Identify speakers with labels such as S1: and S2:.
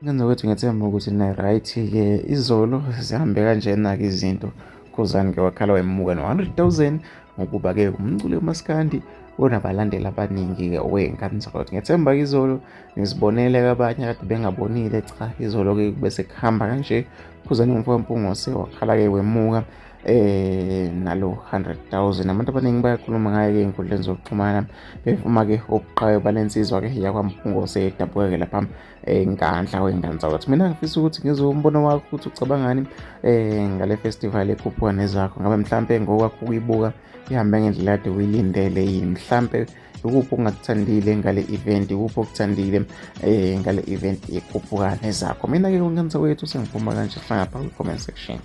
S1: Ngenza ukuthi ngethemba ukuthi na-right-ke izolo zihambe kanjena-ke izinto. Ukhuzani-ke wakhala wemuka no-100,000 ngokuba-ke umculi wamaskandi onabalandeli abaningi-ke owey'ngane zakho. Ngethemba-ke izolo nizibonele-ke abanye kade bengabonile. Cha, izolo-ke bese kuhamba kanje. Ukhuzani umfowabo Mpungose wakhala-ke wemuka nalo 100,000. Abantu abaningi bayakhuluma ngayo-ke ey'nkundleni zokuxhumana bevuma-ke okuqayo balensizwa-ke yakwaMpungose edabuka-ke lapha eNkandla wey'ngane zakho. Mina ngifisa ukuthi ngizwe umbono wakho ukuthi ucabangani ngale festival ekhuphuka nezakho. Ngabe mhlampe ngokwakho ukuyibuka ihambe ngendlela kade uyilindele yini? Mhlampe ikuphi ongakuthandile ngale event, ikuphi okuthandile ngale event ekhuphuka nezakho? Mina-ke ngani zakwethu sengiphuma kanje, hlangapha kwi-comment section.